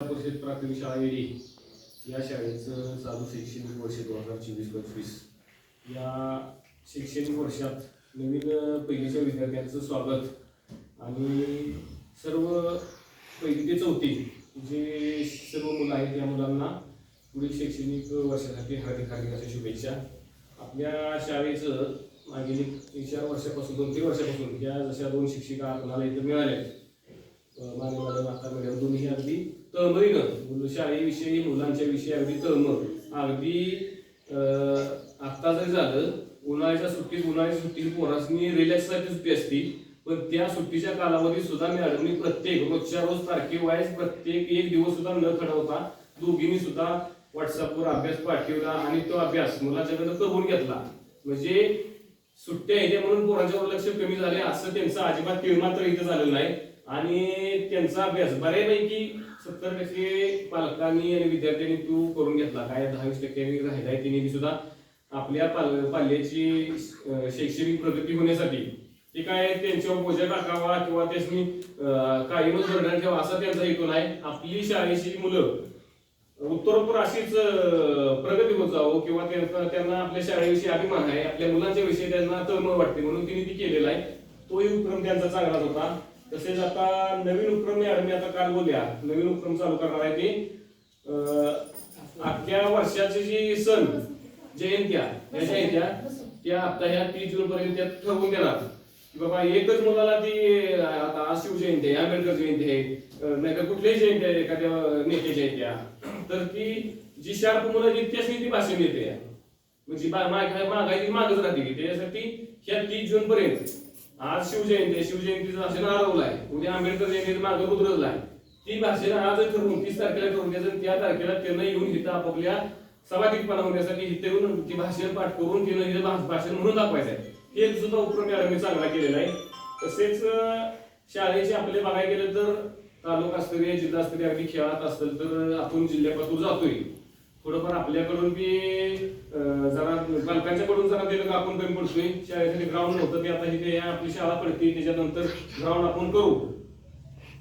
परिषद प्राथमिक शाळा येडी या शाळेचं चालू शैक्षणिक वर्ष 2024-25 या शैक्षणिक वर्षात नवीन पहिलीच्या विद्यार्थ्यांचं स्वागत आणि सर्व पहिली ते चौथी जे सर्व मुलं आहेत त्या मुलांना पुढील शैक्षणिक वर्षासाठी हार्दिक हार्दिक अशा शुभेच्छा. आपल्या शाळेचं मागील 4 वर्षापासून 2-3 वर्षापासून या जशा 2 शिक्षिका आपल्याला इथं मिळाल्या माने मॅडम आता मॅडम दोन्ही अगदी तळमळीनं शाळेविषयी मुलांच्या विषयी अगदी तळमळ अगदी आत्ता जरी झालं उन्हाळ्याच्या सुट्टीत पोरासनी रिलॅक्ससाठी सुट्टी असती पण त्या सुट्टीच्या कालावधीत सुद्धा मॅडमनी प्रत्येक रोजच्या रोज तारखेवाईज प्रत्येक एक दिवस सुद्धा न खडवता दोघींनी सुद्धा व्हॉट्सअपवर अभ्यास पाठवला आणि तो अभ्यास मुलांच्याकडे करून घेतला. म्हणजे सुट्ट्या येते म्हणून पोरांच्यावर लक्ष कमी झाले असं त्यांचं अजिबात मात्र इथं झालेलं नाही आणि त्यांचा अभ्यास बऱ्यापैकी 70% पालकांनी आणि विद्यार्थ्यांनी तू करून घेतला. काय 10-20% राहिलाय त्यांनी सुद्धा आपल्या पाल्याची शैक्षणिक प्रगती होण्यासाठी ते काय त्यांच्यावर बोजा टाकावा किंवा त्यांनी कायमच बर्डन ठेवा असा त्यांचा हेतू नाही. आपली शाळेची मुलं उत्तरोत्तर अशीच प्रगती होत जावं किंवा त्यांना आपल्या शाळेविषयी अभिमान आहे, आपल्या मुलांच्या विषयी त्यांना तळमळ वाटते म्हणून तिने ती केलेला आहे. तोही उपक्रम त्यांचा चांगलाच होता. तसेच आता नवीन उपक्रम मॅडमने आता काल बोलल्या नवीन उपक्रम चालू करणार आहे ते अख्ख्या वर्षाची जी सण जयंत्या त्या आता ह्या 30 जून पर्यंत ठरवून देणार की बाबा एकच मुलाला ती आता आज शिवजयंती आहे, आंबेडकर जयंती आहे, नाहीतर कुठलीही जयंती आहे एखाद्या नेते जयंत्या तर ती जी शार्प मुलं जी त्यासनी ती भाषण येते म्हणजे मागायची मागच राहते त्यासाठी ह्या 30 जून पर्यंत आज शिवजयंतीचं भाषण आरवलाय, उद्या आंबेडकर जयंतीचं मागं रुद्रजलाय ती भाषण आज ठरवून 30 तारखेला ठरवून द्यायचं. त्या तारखेला त्यांना येऊन इथं आपापल्या समाधिकपणा होण्यासाठी इथे येऊन ती भाषण पाठ करून तिनं भाषण म्हणून दाखवायचं आहे. हे सुद्धा उपक्रम मॅडमने चांगला केलेला आहे. तसेच शाळेचे आपले बघायला गेलं तर तालुकास्तरीय जिल्हास्तरीय अगदी खेळात असेल तर आपण जिल्ह्यापासून जातोय थोडंफार आपल्याकडून बी जरा पालकांच्याकडून जरा दिलं आपण कमी पडतोय. शाळेसाठी ग्राउंड नव्हतं ते आता इथे आपली शाळा पडते त्याच्यानंतर ग्राउंड आपण करू.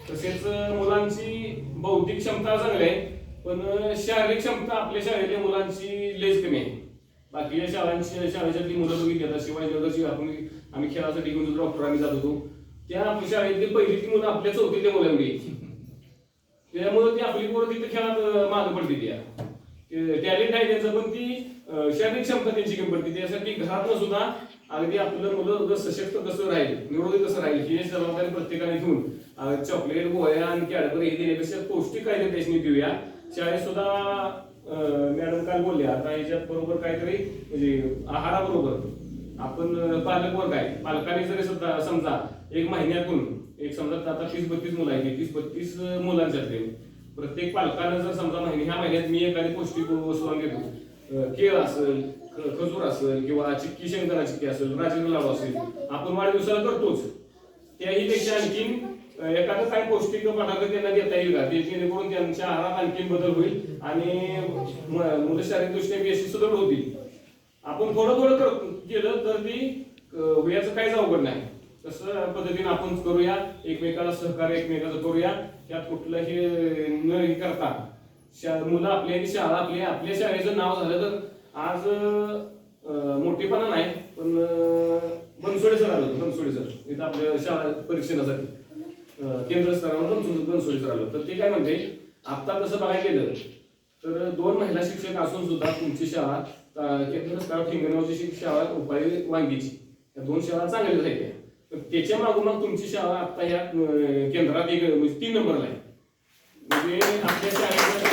तसेच मुलांची बौद्धिक क्षमता चांगली आहे पण शारीरिक क्षमता आपल्या शाळेतल्या मुलांची लेस कमी आहे. बाकीच्या शाळेच्यातली मुलं बघितली आता शिवाजीनगरची आम्ही खेळासाठी घेऊन डॉक्टर आम्ही जात होतो त्या आपल्या शाळेतली पहिलीची मुलं आपल्या चौथीतल्या मुलांनी त्यामुळे ती आपली पोरं तिथे खेळात मागं पडते. टॅलेंट आहे त्यांचं पण ती शारीरिक क्षमता त्यांची कमी पडते. त्यासाठी घरातनं सुद्धा अगदी आपलं मुलं सशक्त कसं राहील निरोगी कसं राहील ही जबाबदारी प्रत्येकाने घेऊन चॉकलेट गोळ्या आणि कॅडबरी हे देण्यापेक्षा पौष्टिक काहीतरी त्याची देऊया. शाळेत सुद्धा मॅडम काल बोलल्या आता याच्यात बरोबर काहीतरी म्हणजे आहाराबरोबर आपण पालकवर्ग आहे पालकांनी जरी सुद्धा समजा एक महिन्यातून एक समजा आता 30-32 मुलं आहेत 30-32 मुलांच्यातले प्रत्येक पालकानं जर समजा ह्या महिन्यात मी एखादी पौष्टिक वस्तू घेतो केळ असेल खजूर असेल किंवा चिक्की शेंगदाणा चिक्की असेल राजेंद्र लाडू असेल आपण वाढदिवसाला करतोच त्याही पेक्षा आणखीन एखादं काही पौष्टिक पदार्थ त्यांना देता येईल का ते जेणेकरून त्यांच्या आहारात आणखीन बदल होईल आणि मुलं शारीरिकदृष्ट्या यशस्वी सुद्धा होतील. आपण थोडं केलं तर ती याचं काहीच अवघड नाही. तसं पद्धतीने आपण करूया एकमेकाला सहकार्य एकमेकाचं करूया त्यात कुठलंही न करता मुलं आपल्या शाळा आपल्या शाळेचं नाव झालं तर आज मोठेपणा नाही पण बनसोडे सर आलं बनसोडे सर इथं आपल्या शाळा परीक्षणासाठी केंद्र स्तरावर बनसोडे सर आलं तर ते काय म्हणते आता तसं बघायला गेलं तर 2 महिला शिक्षक असून सुद्धा तुमची शाळा केंद्र स्तरावर ठिंगणगावची शाळा उपाळी वांगीची या 2 शाळा चांगल्या आहेत. त्याच्या मागोमाग तुमची शाळा आता या केंद्रात 3 नंबरला आहे. म्हणजे आपल्या शाळेचा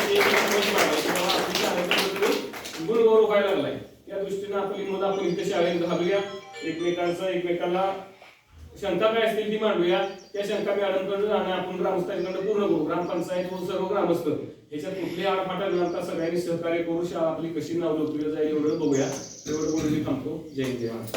गुणगौरव व्हायला लागलाय. त्या दृष्टीनं आपली मुलं आपण इथे शाळेत घालूया एकमेकाला शंका काय असतील ती मांडूया त्या शंका मॅडमकडे आणि आपण ग्रामस्थांकडे पूर्ण करू. ग्रामपंचायत व सर्व ग्रामस्थ ह्याच्यात कुठली आडफाटा न सगळ्यांनी सहकार्य करू शाळा आपली कशी नाव लोकप्रिय जाईल एवढं बघूया. एवढं बोलून थांबतो. जय हिंद.